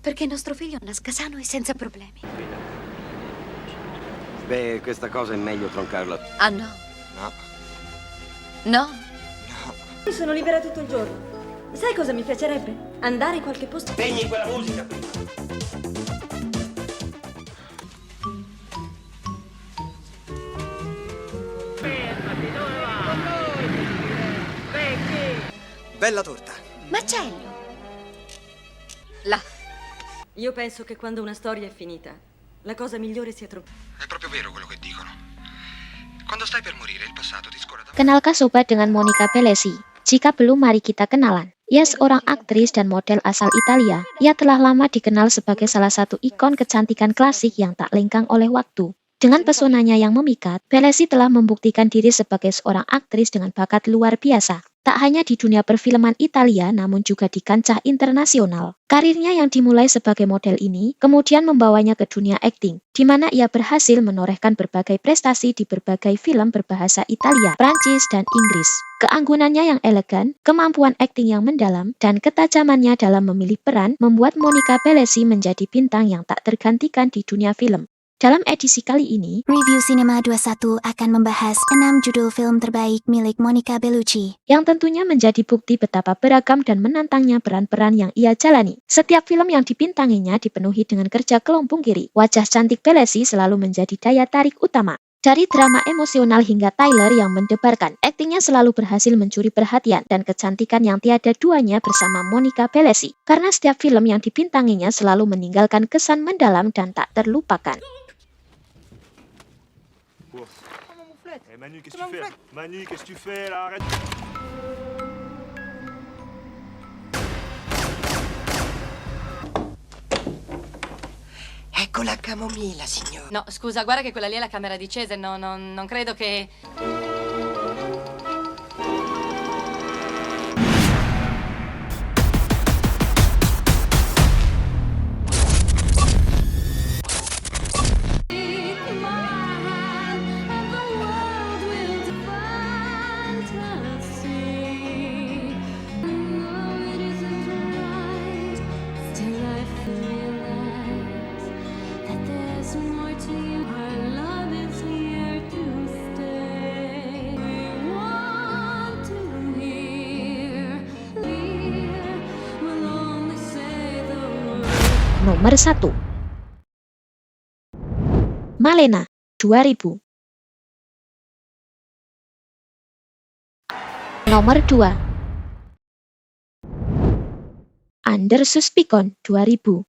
Perché il nostro figlio nasca sano e senza problemi. Beh, questa cosa è meglio troncarla. Ah, no? No. No? Io sono libera tutto il giorno. Sai cosa mi piacerebbe? Andare in qualche posto. Spegni quella musica. Bella torta. Macello! Là. Io penso che quando una storia è finita, la cosa migliore sia troppo. È proprio vero quello che dicono. Quando stai per morire, il passato ti scorre da... Kenalkah sobat dengan Monica Bellucci? Jika belum, mari kita kenalan. Ia seorang aktris dan model asal Italia. Ia telah lama dikenal sebagai salah satu ikon kecantikan klasik yang tak lengkang oleh waktu. Dengan pesonanya yang memikat, Bellucci telah membuktikan diri sebagai seorang aktris dengan bakat luar biasa. Tak hanya di dunia perfilman Italia, namun juga di kancah internasional. Karirnya yang dimulai sebagai model ini, kemudian membawanya ke dunia akting, di mana ia berhasil menorehkan berbagai prestasi di berbagai film berbahasa Italia, Prancis, dan Inggris. Keanggunannya yang elegan, kemampuan akting yang mendalam, dan ketajamannya dalam memilih peran, membuat Monica Bellucci menjadi bintang yang tak tergantikan di dunia film. Dalam edisi kali ini, Review Cinema 21 akan membahas 6 judul film terbaik milik Monica Bellucci, yang tentunya menjadi bukti betapa beragam dan menantangnya peran-peran yang ia jalani. Setiap film yang dibintanginya dipenuhi dengan kerja kelompong kiri. Wajah cantik Bellucci selalu menjadi daya tarik utama. Dari drama emosional hingga thriller yang mendebarkan, aktingnya selalu berhasil mencuri perhatian dan kecantikan yang tiada duanya bersama Monica Bellucci. Karena setiap film yang dibintanginya selalu meninggalkan kesan mendalam dan tak terlupakan. Manu, qu'est-ce que tu fais? Manu, qu'est-ce que tu fais là? Arrête! Ecco la camomilla, signore. No, scusa, guarda che quella lì è la camera di Cese, non credo che... Nomor 1. Malena, 2000. Nomor 2. Under Suspicion, 2000.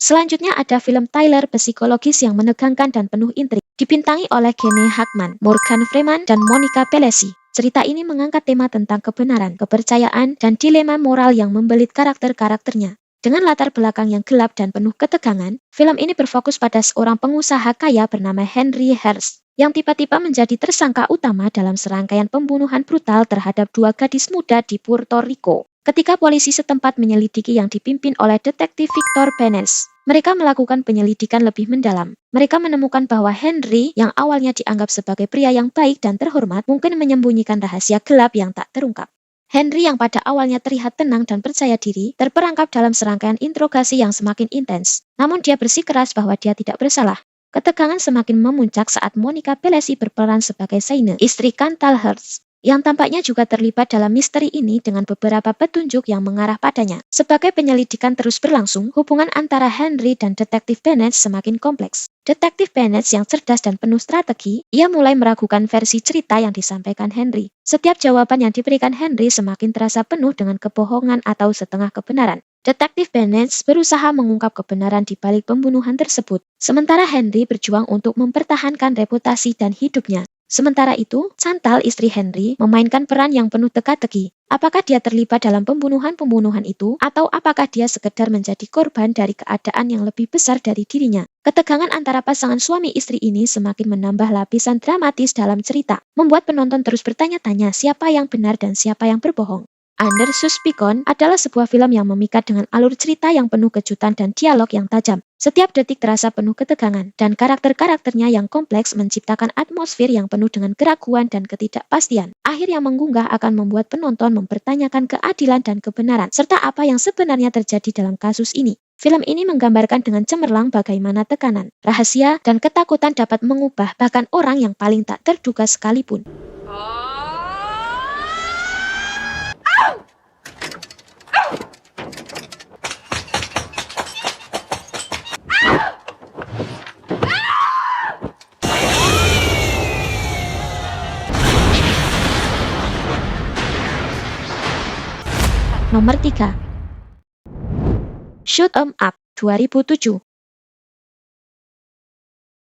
Selanjutnya ada film thriller psikologis yang menegangkan dan penuh intrik, dibintangi oleh Gene Hackman, Morgan Freeman, dan Monica Bellucci. Cerita ini mengangkat tema tentang kebenaran, kepercayaan, dan dilema moral yang membelit karakter-karakternya. Dengan latar belakang yang gelap dan penuh ketegangan, film ini berfokus pada seorang pengusaha kaya bernama Henry Hearst, yang tiba-tiba menjadi tersangka utama dalam serangkaian pembunuhan brutal terhadap 2 gadis muda di Puerto Rico. Ketika polisi setempat menyelidiki yang dipimpin oleh detektif Victor Penes, mereka melakukan penyelidikan lebih mendalam. Mereka menemukan bahwa Henry, yang awalnya dianggap sebagai pria yang baik dan terhormat, mungkin menyembunyikan rahasia gelap yang tak terungkap. Henry yang pada awalnya terlihat tenang dan percaya diri, terperangkap dalam serangkaian interogasi yang semakin intens. Namun dia bersikeras bahwa dia tidak bersalah. Ketegangan semakin memuncak saat Monica Bellucci berperan sebagai Sienna, istri Chantal Hearst, yang tampaknya juga terlibat dalam misteri ini dengan beberapa petunjuk yang mengarah padanya. Sebagai penyelidikan terus berlangsung, hubungan antara Henry dan detektif Bennett semakin kompleks. Detektif Bennett yang cerdas dan penuh strategi, ia mulai meragukan versi cerita yang disampaikan Henry. Setiap jawaban yang diberikan Henry semakin terasa penuh dengan kebohongan atau setengah kebenaran. Detektif Bennett berusaha mengungkap kebenaran di balik pembunuhan tersebut, sementara Henry berjuang untuk mempertahankan reputasi dan hidupnya. Sementara itu, Chantal, istri Henry, memainkan peran yang penuh teka-teki. Apakah dia terlibat dalam pembunuhan-pembunuhan itu, atau apakah dia sekedar menjadi korban dari keadaan yang lebih besar dari dirinya? Ketegangan antara pasangan suami istri ini semakin menambah lapisan dramatis dalam cerita, membuat penonton terus bertanya-tanya siapa yang benar dan siapa yang berbohong. Under Suspicion adalah sebuah film yang memikat dengan alur cerita yang penuh kejutan dan dialog yang tajam. Setiap detik terasa penuh ketegangan, dan karakter-karakternya yang kompleks menciptakan atmosfer yang penuh dengan keraguan dan ketidakpastian. Akhir yang menggugah akan membuat penonton mempertanyakan keadilan dan kebenaran, serta apa yang sebenarnya terjadi dalam kasus ini. Film ini menggambarkan dengan cemerlang bagaimana tekanan, rahasia, dan ketakutan dapat mengubah bahkan orang yang paling tak terduga sekalipun. Nomor 3. Shoot 'em Up, 2007.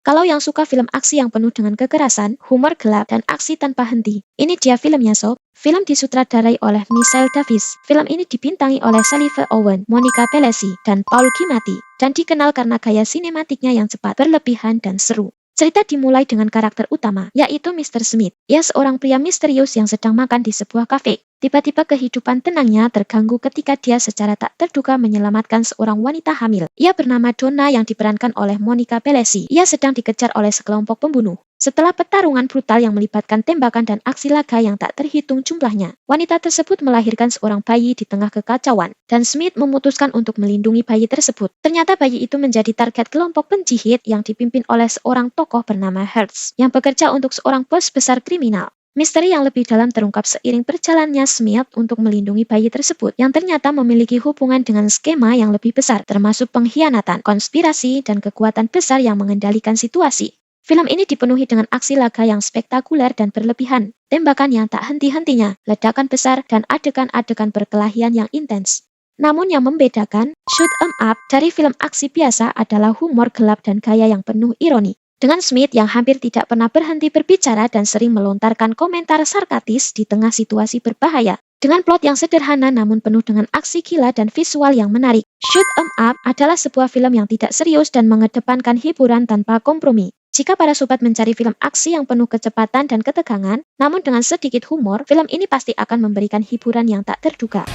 Kalau yang suka film aksi yang penuh dengan kekerasan, humor gelap, dan aksi tanpa henti, ini dia filmnya sob. Film disutradarai oleh Michelle Davis. Film ini dibintangi oleh Sylvester Owen, Monica Bellucci, dan Paul Giamatti, dan dikenal karena gaya sinematiknya yang cepat, berlebihan, dan seru. Cerita dimulai dengan karakter utama, yaitu Mr. Smith. Ia seorang pria misterius yang sedang makan di sebuah kafe. Tiba-tiba kehidupan tenangnya terganggu ketika dia secara tak terduga menyelamatkan seorang wanita hamil. Ia bernama Donna yang diperankan oleh Monica Bellucci. Ia sedang dikejar oleh sekelompok pembunuh. Setelah pertarungan brutal yang melibatkan tembakan dan aksi laga yang tak terhitung jumlahnya, wanita tersebut melahirkan seorang bayi di tengah kekacauan, dan Smith memutuskan untuk melindungi bayi tersebut. Ternyata bayi itu menjadi target kelompok penjihit yang dipimpin oleh seorang tokoh bernama Hertz, yang bekerja untuk seorang bos besar kriminal. Misteri yang lebih dalam terungkap seiring perjalanannya Smith untuk melindungi bayi tersebut, yang ternyata memiliki hubungan dengan skema yang lebih besar, termasuk pengkhianatan, konspirasi, dan kekuatan besar yang mengendalikan situasi. Film ini dipenuhi dengan aksi laga yang spektakuler dan berlebihan, tembakan yang tak henti-hentinya, ledakan besar, dan adegan-adegan perkelahian yang intens. Namun yang membedakan Shoot 'em Up dari film aksi biasa adalah humor gelap dan gaya yang penuh ironi. Dengan Smith yang hampir tidak pernah berhenti berbicara dan sering melontarkan komentar sarkastis di tengah situasi berbahaya. Dengan plot yang sederhana namun penuh dengan aksi gila dan visual yang menarik, Shoot 'em Up adalah sebuah film yang tidak serius dan mengedepankan hiburan tanpa kompromi. Jika para sobat mencari film aksi yang penuh kecepatan dan ketegangan, namun dengan sedikit humor, film ini pasti akan memberikan hiburan yang tak terduga.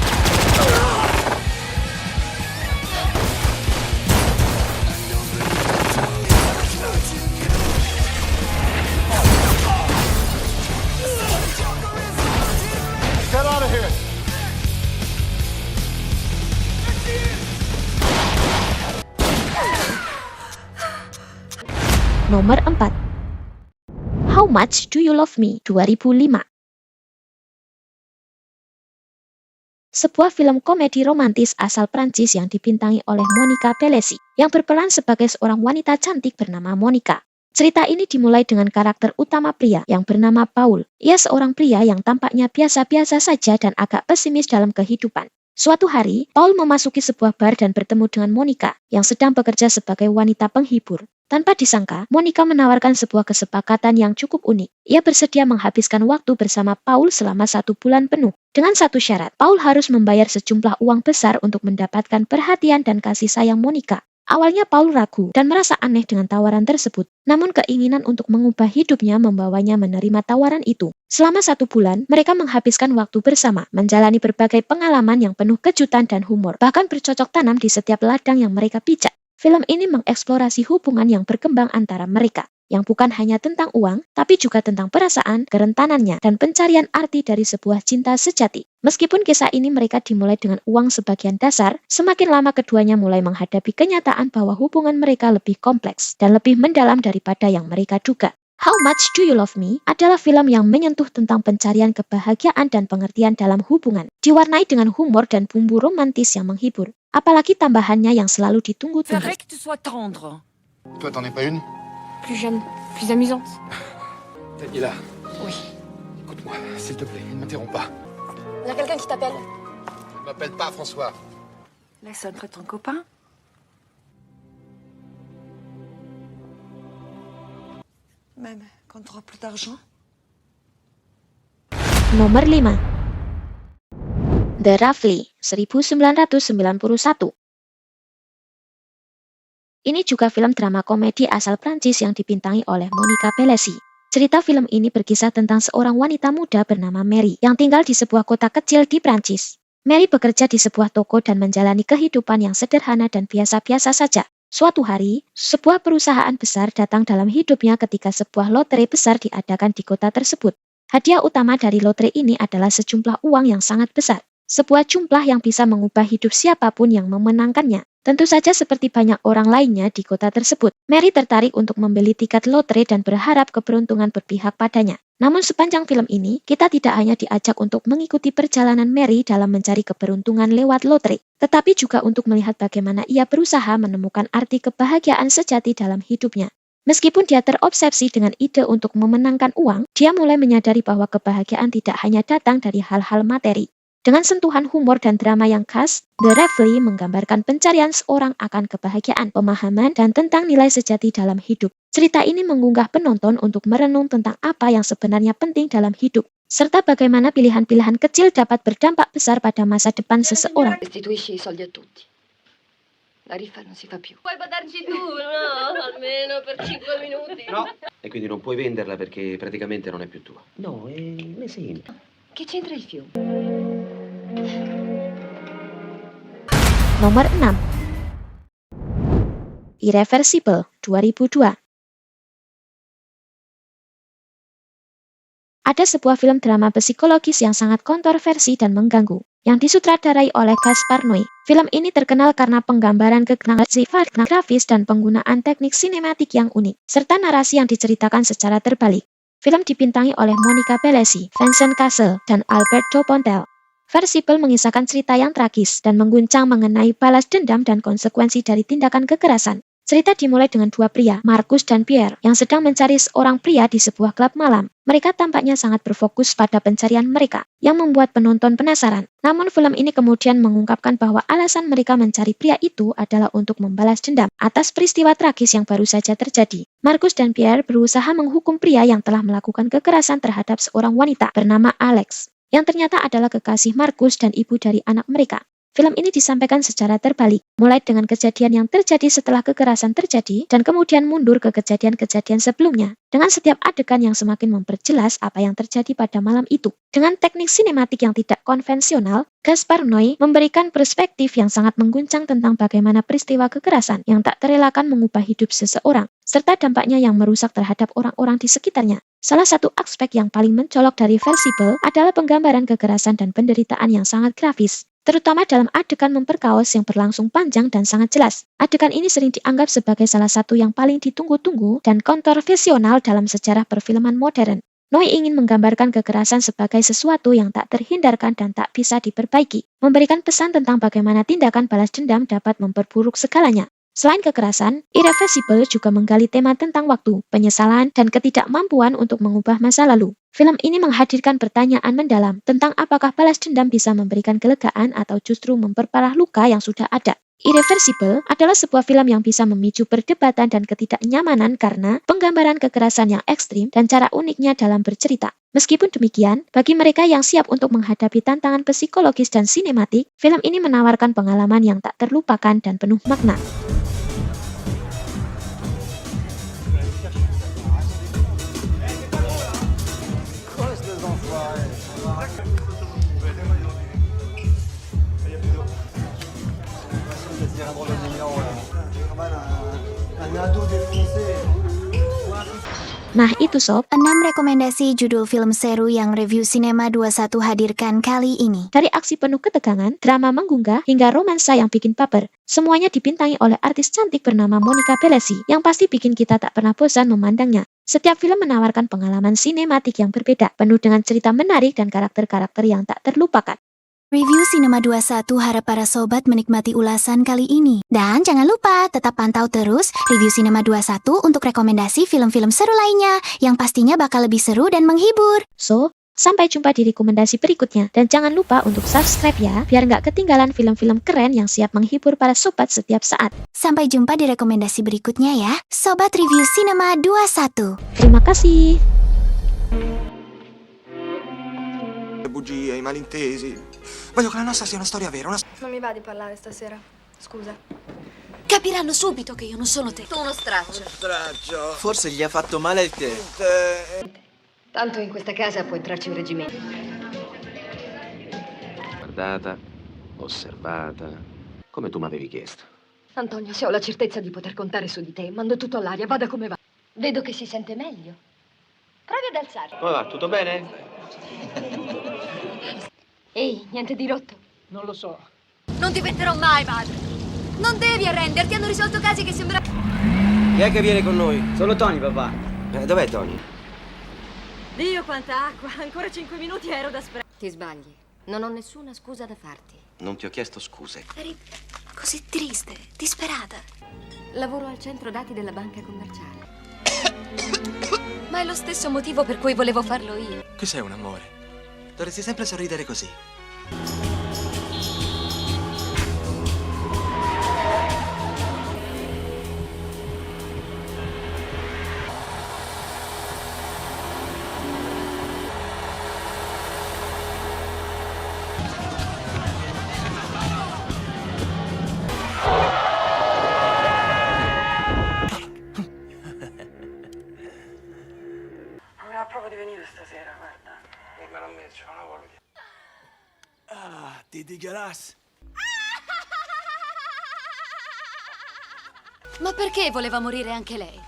Get out of here! Nomor 4. How Much Do You Love Me, 2005. Sebuah film komedi romantis asal Prancis yang dibintangi oleh Monica Bellucci, yang berperan sebagai seorang wanita cantik bernama Monica. Cerita ini dimulai dengan karakter utama pria yang bernama Paul. Ia seorang pria yang tampaknya biasa-biasa saja dan agak pesimis dalam kehidupan. Suatu hari, Paul memasuki sebuah bar dan bertemu dengan Monica, yang sedang bekerja sebagai wanita penghibur. Tanpa disangka, Monica menawarkan sebuah kesepakatan yang cukup unik. Ia bersedia menghabiskan waktu bersama Paul selama 1 bulan penuh. Dengan satu syarat, Paul harus membayar sejumlah uang besar untuk mendapatkan perhatian dan kasih sayang Monica. Awalnya Paul ragu dan merasa aneh dengan tawaran tersebut. Namun keinginan untuk mengubah hidupnya membawanya menerima tawaran itu. Selama 1 bulan, mereka menghabiskan waktu bersama, menjalani berbagai pengalaman yang penuh kejutan dan humor, bahkan bercocok tanam di setiap ladang yang mereka pijak. Film ini mengeksplorasi hubungan yang berkembang antara mereka, yang bukan hanya tentang uang, tapi juga tentang perasaan, kerentanannya, dan pencarian arti dari sebuah cinta sejati. Meskipun kisah ini mereka dimulai dengan uang sebagian dasar, semakin lama keduanya mulai menghadapi kenyataan bahwa hubungan mereka lebih kompleks dan lebih mendalam daripada yang mereka duga. How Much Do You Love Me adalah film yang menyentuh tentang pencarian kebahagiaan dan pengertian dalam hubungan, diwarnai dengan humor dan bumbu romantis yang menghibur. Apalagi tambahannya yang selalu ditunggu-tunggu. Faudrait que tu sois tendre. Toi, t'en es pas une? Plus jeune, plus amusante. Daniela, Oui. écoute-moi, s'il te plaît, ne m'interromps pas. Il y a quelqu'un qui t'appelle. Ne m'appelle pas François. Laisse-moi ton copain. Même quand tu auras plus d'argent. Nomor 5. The Roughly, 1991. Ini juga film drama komedi asal Prancis yang dibintangi oleh Monica Bellucci. Cerita film ini berkisah tentang seorang wanita muda bernama Mary yang tinggal di sebuah kota kecil di Prancis. Mary bekerja di sebuah toko dan menjalani kehidupan yang sederhana dan biasa-biasa saja. Suatu hari, sebuah perusahaan besar datang dalam hidupnya ketika sebuah lotre besar diadakan di kota tersebut. Hadiah utama dari lotre ini adalah sejumlah uang yang sangat besar. Sebuah jumlah yang bisa mengubah hidup siapapun yang memenangkannya. Tentu saja seperti banyak orang lainnya di kota tersebut, Mary tertarik untuk membeli tiket lotre dan berharap keberuntungan berpihak padanya. Namun sepanjang film ini, kita tidak hanya diajak untuk mengikuti perjalanan Mary dalam mencari keberuntungan lewat lotre, tetapi juga untuk melihat bagaimana ia berusaha menemukan arti kebahagiaan sejati dalam hidupnya. Meskipun dia terobsesi dengan ide untuk memenangkan uang, dia mulai menyadari bahwa kebahagiaan tidak hanya datang dari hal-hal materi. Dengan sentuhan humor dan drama yang khas, The Reverie menggambarkan pencarian seorang akan kebahagiaan, pemahaman, dan tentang nilai sejati dalam hidup. Cerita ini menggugah penonton untuk merenung tentang apa yang sebenarnya penting dalam hidup, serta bagaimana pilihan-pilihan kecil dapat berdampak besar pada masa depan seseorang. Restituisci i soldi a tutti. La riffa non si fa più. Puoi badarci tu, no? Almeno per 5 minuti. No. E quindi non puoi venderla perché praticamente non è più tua. No, è un esempio. Che c'entra il fiume? Nomor 6. Irreversible, 2002. Ada sebuah film drama psikologis yang sangat kontroversi dan mengganggu, yang disutradarai oleh Gaspar Noé. Film ini terkenal karena penggambaran sifat grafis dan penggunaan teknik sinematik yang unik, serta narasi yang diceritakan secara terbalik. Film dibintangi oleh Monica Bellucci, Vincent Cassel, dan Alberto Pontel. Versible mengisahkan cerita yang tragis dan mengguncang mengenai balas dendam dan konsekuensi dari tindakan kekerasan. Cerita dimulai dengan dua pria, Marcus dan Pierre, yang sedang mencari seorang pria di sebuah klub malam. Mereka tampaknya sangat berfokus pada pencarian mereka, yang membuat penonton penasaran. Namun film ini kemudian mengungkapkan bahwa alasan mereka mencari pria itu adalah untuk membalas dendam atas peristiwa tragis yang baru saja terjadi. Marcus dan Pierre berusaha menghukum pria yang telah melakukan kekerasan terhadap seorang wanita bernama Alex, yang ternyata adalah kekasih Marcus dan ibu dari anak mereka. Film ini disampaikan secara terbalik, mulai dengan kejadian yang terjadi setelah kekerasan terjadi, dan kemudian mundur ke kejadian-kejadian sebelumnya, dengan setiap adegan yang semakin memperjelas apa yang terjadi pada malam itu. Dengan teknik sinematik yang tidak konvensional, Gaspar Noé memberikan perspektif yang sangat mengguncang tentang bagaimana peristiwa kekerasan yang tak terelakkan mengubah hidup seseorang, serta dampaknya yang merusak terhadap orang-orang di sekitarnya. Salah satu aspek yang paling mencolok dari Versible adalah penggambaran kekerasan dan penderitaan yang sangat grafis, terutama dalam adegan memperkaos yang berlangsung panjang dan sangat jelas. Adegan ini sering dianggap sebagai salah satu yang paling ditunggu-tunggu dan kontroversial dalam sejarah perfilman modern. Noé ingin menggambarkan kekerasan sebagai sesuatu yang tak terhindarkan dan tak bisa diperbaiki, memberikan pesan tentang bagaimana tindakan balas dendam dapat memperburuk segalanya. Selain kekerasan, Irreversible juga menggali tema tentang waktu, penyesalan, dan ketidakmampuan untuk mengubah masa lalu. Film ini menghadirkan pertanyaan mendalam tentang apakah balas dendam bisa memberikan kelegaan atau justru memperparah luka yang sudah ada. Irreversible adalah sebuah film yang bisa memicu perdebatan dan ketidaknyamanan karena penggambaran kekerasan yang ekstrim dan cara uniknya dalam bercerita. Meskipun demikian, bagi mereka yang siap untuk menghadapi tantangan psikologis dan sinematik, film ini menawarkan pengalaman yang tak terlupakan dan penuh makna. Nah itu sob, 6 rekomendasi judul film seru yang Review Cinema 21 hadirkan kali ini. Dari aksi penuh ketegangan, drama menggugah, hingga romansa yang bikin baper, semuanya dibintangi oleh artis cantik bernama Monica Bellucci, yang pasti bikin kita tak pernah bosan memandangnya. Setiap film menawarkan pengalaman sinematik yang berbeda, penuh dengan cerita menarik dan karakter-karakter yang tak terlupakan. Review Cinema 21 harap para sobat menikmati ulasan kali ini. Dan jangan lupa tetap pantau terus Review Cinema 21 untuk rekomendasi film-film seru lainnya yang pastinya bakal lebih seru dan menghibur. So, sampai jumpa di rekomendasi berikutnya. Dan jangan lupa untuk subscribe ya, biar nggak ketinggalan film-film keren yang siap menghibur para sobat setiap saat. Sampai jumpa di rekomendasi berikutnya ya, Sobat Review Cinema 21. Terima kasih. Bugie, i malintesi. Voglio che la nostra sia una storia vera, una... Non mi va di parlare stasera, scusa. Capiranno subito che io non sono te. Tu uno straccio. Straccio. Forse gli ha fatto male il tè. Tanto in questa casa può entrarci un reggimento. Guardata, osservata, come tu m'avevi chiesto. Antonio, se ho la certezza di poter contare su di te, mando tutto all'aria, vada come va. Vedo che si sente meglio. Provi ad alzarti. Come va? Tutto bene? Ehi, niente di rotto. Non lo so. Non diventerò mai madre. Non devi arrenderti, hanno risolto casi che sembra... Chi è che viene con noi? Solo Tony, papà. Dov'è Tony? Dio, quanta acqua! Ancora 5 minuti ero da spreco. Ti sbagli. Non ho nessuna scusa da farti. Non ti ho chiesto scuse. Eri così triste, disperata. Lavoro al centro dati della banca commerciale. Ma è lo stesso motivo per cui volevo farlo io. Che sei un amore. Dovresti sempre sorridere così. Non provo di venire stasera, guarda. Me lo metto, c'ho una voglia. Ah, t'es dégueulasse. Ma perché voleva morire anche lei?